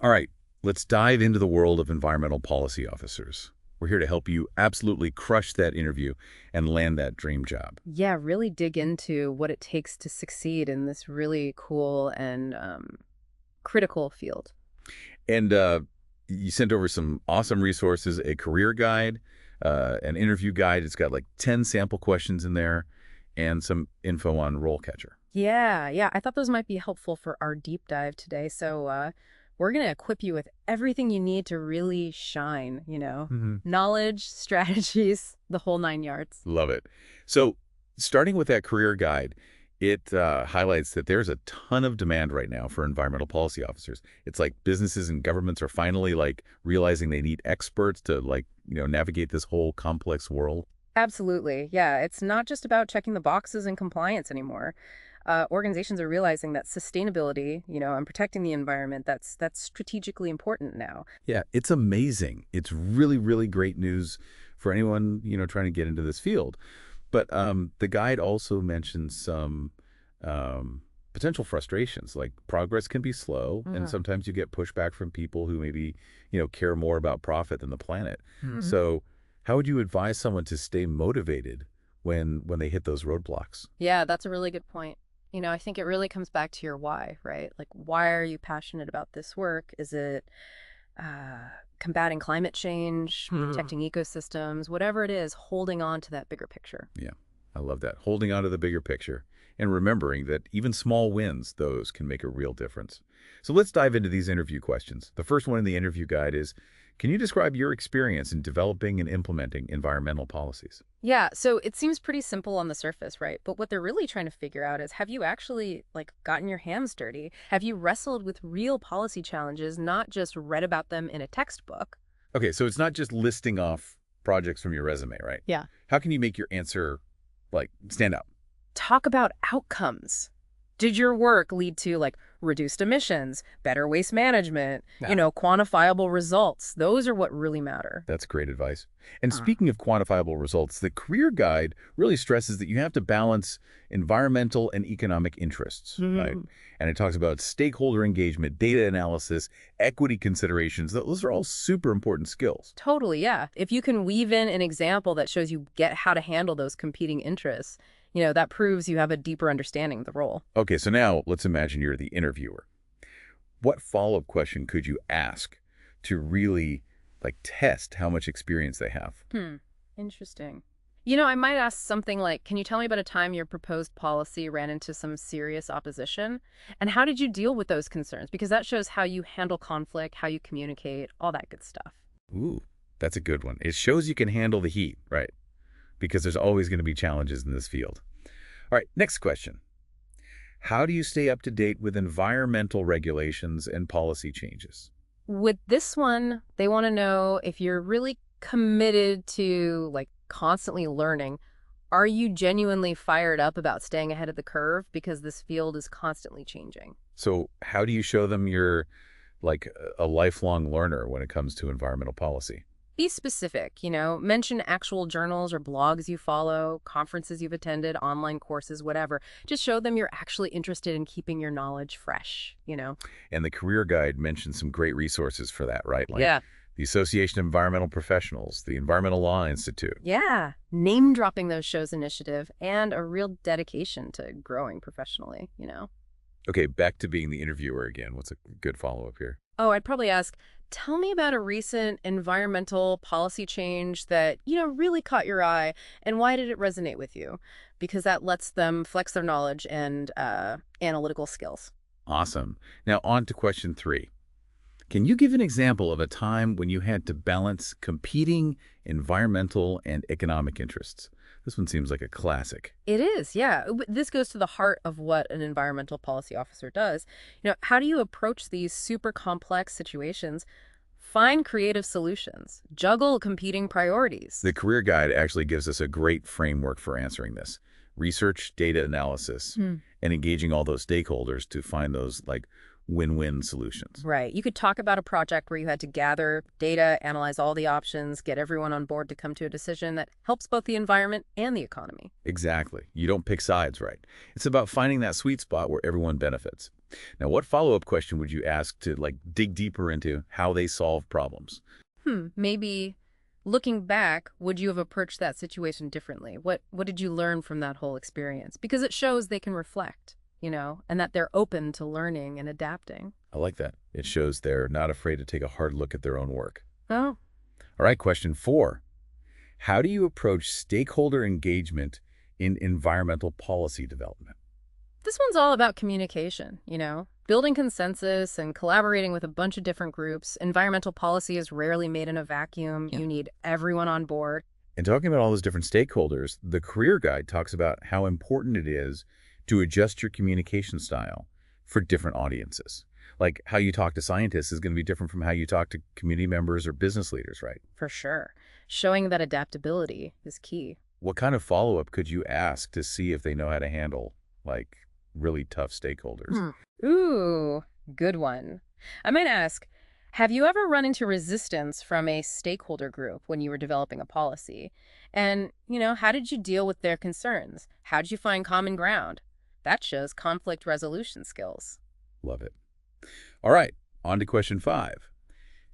All right, let's dive into the world of environmental policy officers. We're here to help you absolutely crush that interview and land that dream job. Yeah, really dig into what it takes to succeed in this really cool and critical field. And you sent over some awesome resources, a career guide, an interview guide. It's got like 10 sample questions in there and some info on RoleCatcher. Yeah, I thought those might be helpful for our deep dive today. So we're going to equip you with everything you need to really shine, knowledge, strategies, the whole nine yards. Love it. So starting with that career guide, it highlights that there's a ton of demand right now for environmental policy officers. It's like businesses and governments are finally like realizing they need experts to navigate this whole complex world. Absolutely. Yeah, it's not just about checking the boxes and compliance anymore. Organizations are realizing that sustainability, and protecting the environment, that's strategically important now. Yeah, it's amazing. It's really, really great news for anyone, trying to get into this field. But the guide also mentions some potential frustrations, like progress can be slow, and Mhm. sometimes you get pushback from people who maybe, care more about profit than the planet. So how would you advise someone to stay motivated when they hit those roadblocks? Yeah, that's a really good point. I think it really comes back to your why, right? Like, why are you passionate about this work? Is it combating climate change, protecting ecosystems, whatever it is, holding on to that bigger picture? Yeah, I love that. Holding on to the bigger picture and remembering that even small wins, those can make a real difference. So let's dive into these interview questions. The first one in the interview guide is, can you describe your experience in developing and implementing environmental policies? Yeah, so it seems pretty simple on the surface, right? But what they're really trying to figure out is, have you actually like gotten your hands dirty? Have you wrestled with real policy challenges, not just read about them in a textbook? Okay, so it's not just listing off projects from your resume, right? Yeah. How can you make your answer stand out? Talk about outcomes. Did your work lead to like reduced emissions, better waste management, Yeah. quantifiable results? Those are what really matter. That's great advice. And Uh, speaking of quantifiable results, the career guide really stresses that you have to balance environmental and economic interests, right? Mhm. And it talks about stakeholder engagement, data analysis, equity considerations. Those are all super important skills. Totally, yeah. If you can weave in an example that shows you get how to handle those competing interests, that proves you have a deeper understanding of the role. Okay, so now let's imagine you're the interviewer. What follow-up question could you ask to really test how much experience they have? Hmm. Interesting. I might ask something like, can you tell me about a time your proposed policy ran into some serious opposition? And how did you deal with those concerns? Because that shows how you handle conflict, how you communicate, all that good stuff. Ooh, that's a good one. It shows you can handle the heat, right? Because there's always going to be challenges in this field. All right, next question. How do you stay up to date with environmental regulations and policy changes? With this one, they want to know if you're really committed to like constantly learning. Are you genuinely fired up about staying ahead of the curve because this field is constantly changing? So how do you show them you're like a lifelong learner when it comes to environmental policy? Be specific, mention actual journals or blogs you follow, conferences you've attended, online courses, whatever. Just show them you're actually interested in keeping your knowledge fresh. And the career guide mentions some great resources for that, right? Like Yeah. the Association of Environmental Professionals, the Environmental Law Institute. Yeah. Name dropping those shows initiative and a real dedication to growing professionally. Okay, back to being the interviewer again. What's a good follow-up here? Oh, I'd probably ask, tell me about a recent environmental policy change that really caught your eye, and why did it resonate with you? Because that lets them flex their knowledge and analytical skills. Awesome. Now on to question 3. Can you give an example of a time when you had to balance competing environmental and economic interests? This one seems like a classic. It is, yeah. This goes to the heart of what an environmental policy officer does. How do you approach these super complex situations? Find creative solutions, juggle competing priorities. The career guide actually gives us a great framework for answering this. Research, data analysis, Hmm. and engaging all those stakeholders to find those win-win solutions. Right. You could talk about a project where you had to gather data, analyze all the options, get everyone on board to come to a decision that helps both the environment and the economy. Exactly. You don't pick sides, right? It's about finding that sweet spot where everyone benefits. Now, what follow-up question would you ask to dig deeper into how they solve problems? Maybe looking back, would you have approached that situation differently? What did you learn from that whole experience? Because it shows they can reflect, and that they're open to learning and adapting. I like that. It shows they're not afraid to take a hard look at their own work. Oh, All right, question 4. How do you approach stakeholder engagement in environmental policy development? this one's all about communication. Building consensus and collaborating with a bunch of different groups. Environmental policy is rarely made in a vacuum. Yeah. You need everyone on board. And talking about all those different stakeholders, the career guide talks about how important it is to adjust your communication style for different audiences. Like how you talk to scientists is going to be different from how you talk to community members or business leaders, right? For sure. Showing that adaptability is key. What kind of follow-up could you ask to see if they know how to handle, really tough stakeholders? Ooh, good one. I might ask, have you ever run into resistance from a stakeholder group when you were developing a policy? And, how did you deal with their concerns? How did you find common ground? That shows conflict resolution skills. Love it. All right, on to question 5.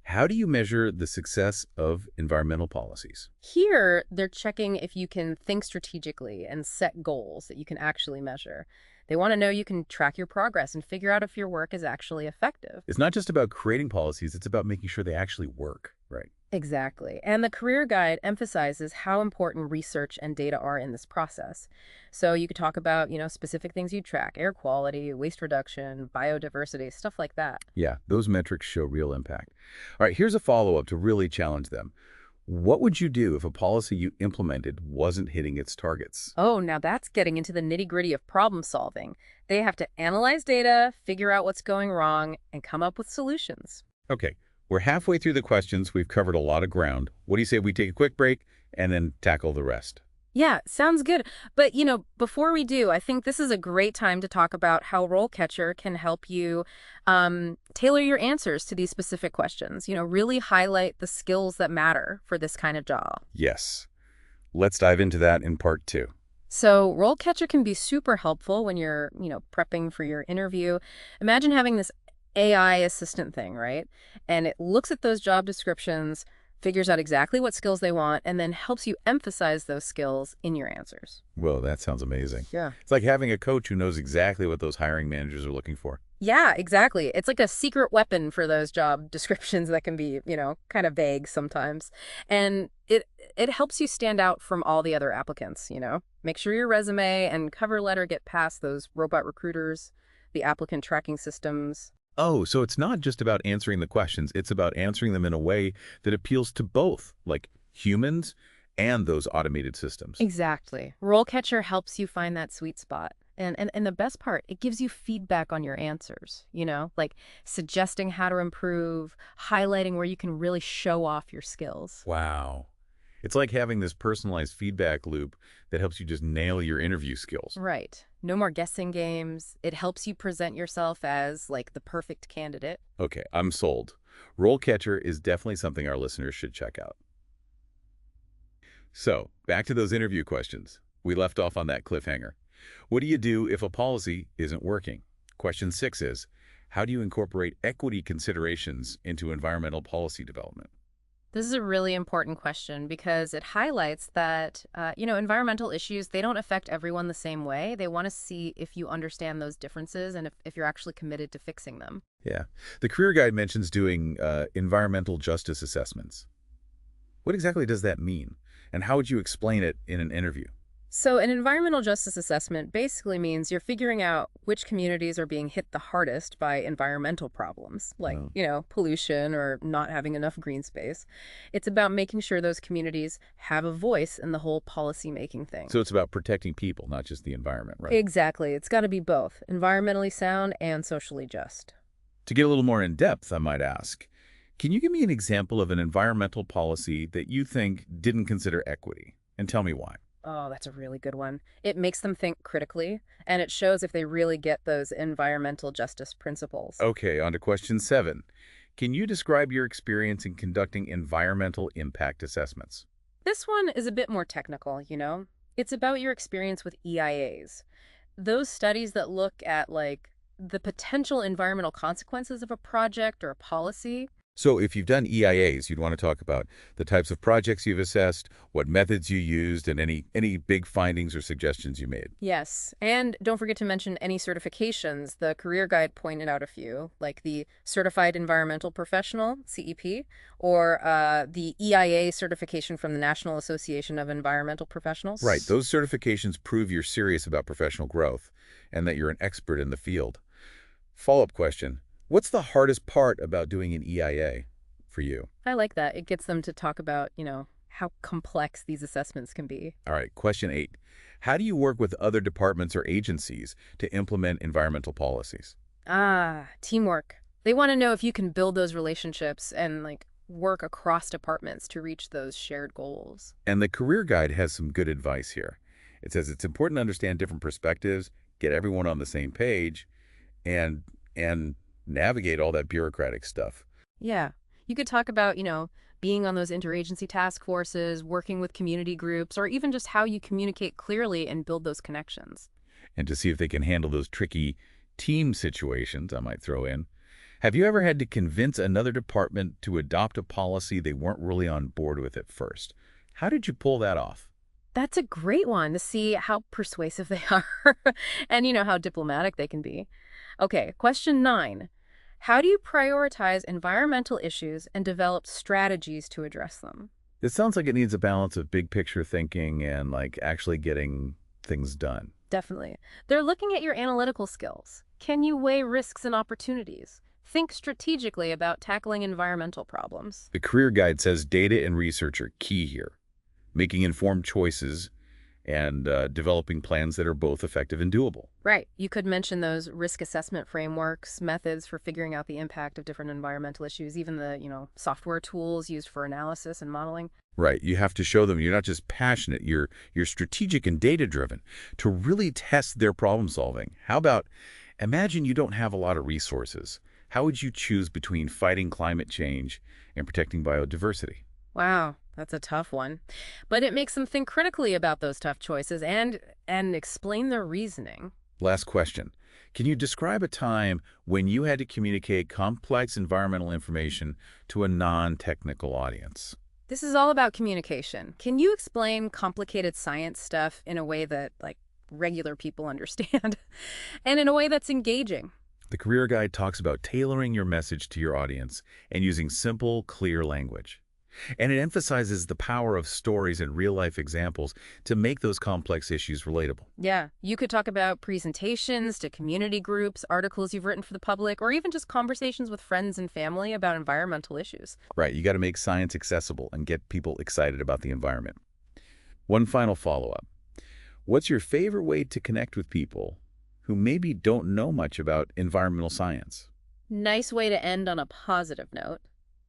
How do you measure the success of environmental policies? Here, they're checking if you can think strategically and set goals that you can actually measure. They want to know you can track your progress and figure out if your work is actually effective. It's not just about creating policies, it's about making sure they actually work, right? Exactly. And the career guide emphasizes how important research and data are in this process. So you could talk about, specific things you track: air quality, waste reduction, biodiversity, stuff like that. Yeah, those metrics show real impact. All right, here's a follow-up to really challenge them. What would you do if a policy you implemented wasn't hitting its targets? Oh, now that's getting into the nitty-gritty of problem solving. They have to analyze data, figure out what's going wrong, and come up with solutions. Okay, we're halfway through the questions. We've covered a lot of ground. What do you say we take a quick break and then tackle the rest? Yeah, sounds good. But, before we do, I think this is a great time to talk about how RoleCatcher can help you tailor your answers to these specific questions. Really highlight the skills that matter for this kind of job. Yes. Let's dive into that in part 2. So RoleCatcher can be super helpful when you're, prepping for your interview. Imagine having this AI assistant thing, right? And it looks at those job descriptions, figures out exactly what skills they want, and then helps you emphasize those skills in your answers. Whoa, that sounds amazing. Yeah. It's like having a coach who knows exactly what those hiring managers are looking for. Yeah, exactly. It's like a secret weapon for those job descriptions that can be, kind of vague sometimes. And it helps you stand out from all the other applicants. Make sure your resume and cover letter get past those robot recruiters, the applicant tracking systems. Oh, so it's not just about answering the questions. It's about answering them in a way that appeals to both, like humans and those automated systems. Exactly. RoleCatcher helps you find that sweet spot. And the best part, it gives you feedback on your answers, like suggesting how to improve, highlighting where you can really show off your skills. Wow. It's like having this personalized feedback loop that helps you just nail your interview skills. Right. No more guessing games. It helps you present yourself as, the perfect candidate. Okay, I'm sold. RoleCatcher is definitely something our listeners should check out. So, back to those interview questions. We left off on that cliffhanger. What do you do if a policy isn't working? Question 6 is, how do you incorporate equity considerations into environmental policy development? This is a really important question because it highlights that, environmental issues, they don't affect everyone the same way. They want to see if you understand those differences and if you're actually committed to fixing them. Yeah. The career guide mentions doing environmental justice assessments. What exactly does that mean? And how would you explain it in an interview? So an environmental justice assessment basically means you're figuring out which communities are being hit the hardest by environmental problems, like, pollution or not having enough green space. It's about making sure those communities have a voice in the whole policy-making thing. So it's about protecting people, not just the environment, right? Exactly. It's got to be both, environmentally sound and socially just. To get a little more in depth, I might ask, can you give me an example of an environmental policy that you think didn't consider equity? And tell me why. Oh, that's a really good one. It makes them think critically, and it shows if they really get those environmental justice principles. Okay, on to question 7. Can you describe your experience in conducting environmental impact assessments? This one is a bit more technical, you know? It's about your experience with EIAs. Those studies that look at, like, the potential environmental consequences of a project or a policy. So if you've done EIAs, you'd want to talk about the types of projects you've assessed, what methods you used, and any big findings or suggestions you made. Yes, and don't forget to mention any certifications. The career guide pointed out a few, like the Certified Environmental Professional, CEP, or the EIA certification from the National Association of Environmental Right, Professionals. those certifications prove you're serious about professional growth and that you're an expert in the field. Follow-up question. What's the hardest part about doing an EIA for you? I like that. It gets them to talk about, how complex these assessments can be. All right, question 8. How do you work with other departments or agencies to implement environmental policies? Ah, teamwork. They want to know if you can build those relationships and, like, work across departments to reach those shared goals. And the career guide has some good advice here. It says it's important to understand different perspectives, get everyone on the same page, and and navigate all that bureaucratic stuff. Yeah. You could talk about, being on those interagency task forces, working with community groups, or even just how you communicate clearly and build those connections. And to see if they can handle those tricky team situations, I might throw in. Have you ever had to convince another department to adopt a policy they weren't really on board with at first? How did you pull that off? That's a great one to see how persuasive they are and, how diplomatic they can be. Okay, question 9. How do you prioritize environmental issues and develop strategies to address them? It sounds like it needs a balance of big picture thinking and like actually getting things done. Definitely. They're looking at your analytical skills. Can you weigh risks and opportunities? Think strategically about tackling environmental problems. The career guide says data and research are key here, making informed choices and developing plans that are both effective and doable. Right. You could mention those risk assessment frameworks, methods for figuring out the impact of different environmental issues, even the, software tools used for analysis and modeling. Right. You have to show them you're not just passionate, you're strategic and data-driven to really test their problem solving. How about imagine you don't have a lot of resources. How would you choose between fighting climate change and protecting biodiversity? Wow, that's a tough one. But it makes them think critically about those tough choices and explain their reasoning. Last question. Can you describe a time when you had to communicate complex environmental information to a non-technical audience? This is all about communication. Can you explain complicated science stuff in a way that, like, regular people understand and in a way that's engaging? The Career Guide talks about tailoring your message to your audience and using simple, clear language. And it emphasizes the power of stories and real-life examples to make those complex issues relatable. Yeah, you could talk about presentations to community groups, articles you've written for the public, or even just conversations with friends and family about environmental issues. Right, you got to make science accessible and get people excited about the environment. One final follow-up. What's your favorite way to connect with people who maybe don't know much about environmental science? Nice way to end on a positive note.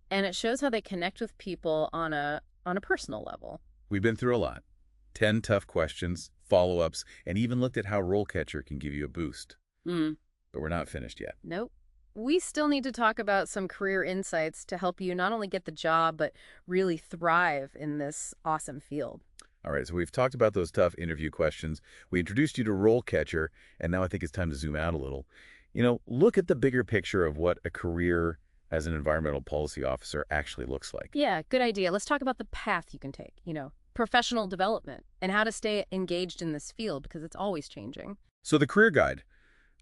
And it shows how they connect with people on a personal level. We've been through a lot. 10 tough questions, follow-ups, and even looked at how RoleCatcher can give you a boost. Mm. But we're not finished yet. Nope. We still need to talk about some career insights to help you not only get the job, but really thrive in this awesome field. All right, so we've talked about those tough interview questions. We introduced you to RoleCatcher, and now I think it's time to zoom out a little. Look at the bigger picture of what a career as an environmental policy officer actually looks like. Yeah, good idea. Let's talk about the path you can take, professional development and how to stay engaged in this field because it's always changing. So the career guide,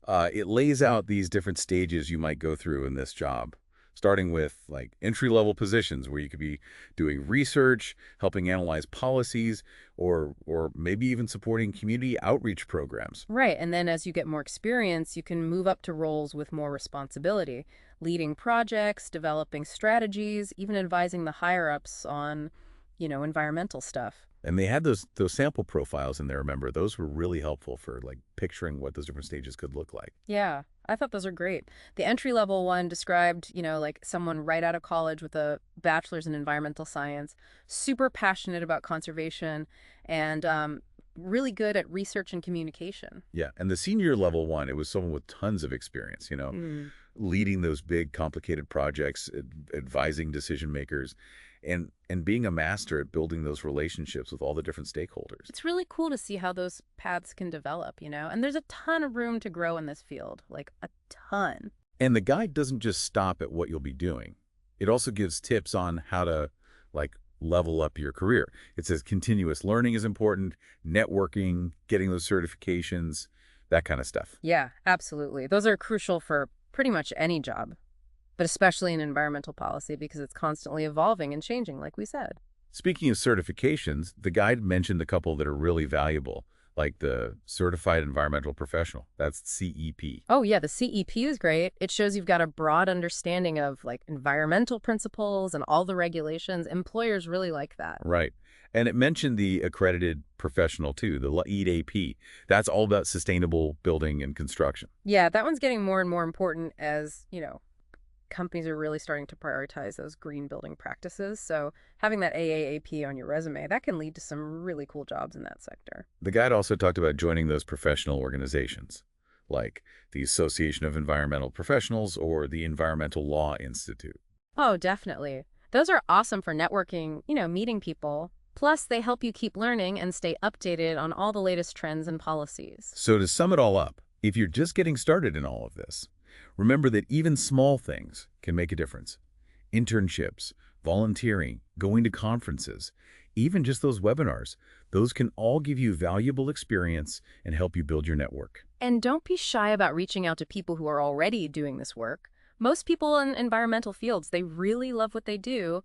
it lays out these different stages you might go through in this job, starting with like entry-level positions where you could be doing research, helping analyze policies, or maybe even supporting community outreach programs. Right. And then as you get more experience, you can move up to roles with more responsibility, leading projects, developing strategies, even advising the higher-ups on, environmental stuff. And they had those sample profiles in there, remember? Those were really helpful for like picturing what those different stages could look like. Yeah. I thought those are great. The entry-level one described, like someone right out of college with a bachelor's in environmental science, super passionate about conservation, and really good at research and communication. Yeah, and the senior level one, it was someone with tons of experience, Mm. leading those big, complicated projects, advising decision makers, and being a master at building those relationships with all the different stakeholders. It's really cool to see how those paths can develop, and there's a ton of room to grow in this field, like a ton. And the guide doesn't just stop at what you'll be doing. It also gives tips on how to, like, level up your career. It says continuous learning is important, networking, getting those certifications, that kind of stuff. Yeah, absolutely. Those are crucial for pretty much any job, but especially in environmental policy because it's constantly evolving and changing, like we said. Speaking of certifications, the guide mentioned a couple that are really valuable, like the Certified Environmental Professional. That's CEP. Oh, yeah, the CEP is great. It shows you've got a broad understanding of like environmental principles and all the regulations. Employers really like that. Right. And it mentioned the accredited professional too, the LEED-AP. That's all about sustainable building and construction. Yeah, that one's getting more and more important as, companies are really starting to prioritize those green building practices. So having that AAAP on your resume, that can lead to some really cool jobs in that sector. The guide also talked about joining those professional organizations, like the Association of Environmental Professionals or the Environmental Law Institute. Oh, definitely. Those are awesome for networking, meeting people. Plus, they help you keep learning and stay updated on all the latest trends and policies. So to sum it all up, if you're just getting started in all of this, remember that even small things can make a difference. Internships, volunteering, going to conferences, even just those webinars, those can all give you valuable experience and help you build your network. And don't be shy about reaching out to people who are already doing this work. Most people in environmental fields, they really love what they do,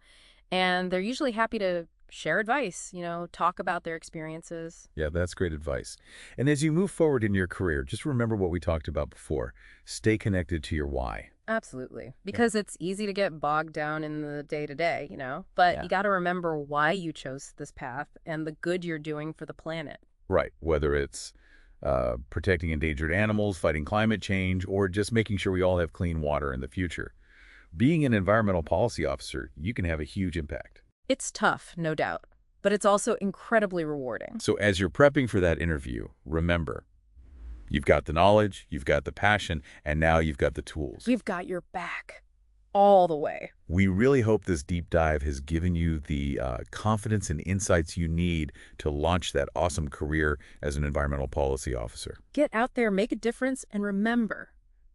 and they're usually happy to share advice, talk about their experiences. Yeah, that's great advice. And as you move forward in your career, just remember what we talked about before. Stay connected to your why. Absolutely. Because it's easy to get bogged down in the day-to-day, but Yeah. you got to remember why you chose this path and the good you're doing for the planet. Right, whether it's protecting endangered animals, fighting climate change, or just making sure we all have clean water in the future. Being an environmental policy officer, you can have a huge impact. It's tough, no doubt, but it's also incredibly rewarding. So as you're prepping for that interview, remember, you've got the knowledge, you've got the passion, and now you've got the tools. We've got your back all the way. We really hope this deep dive has given you the confidence and insights you need to launch that awesome career as an environmental policy officer. Get out there, make a difference, and remember,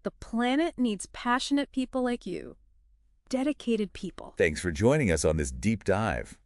the planet needs passionate people like you. Dedicated people. Thanks for joining us on this deep dive.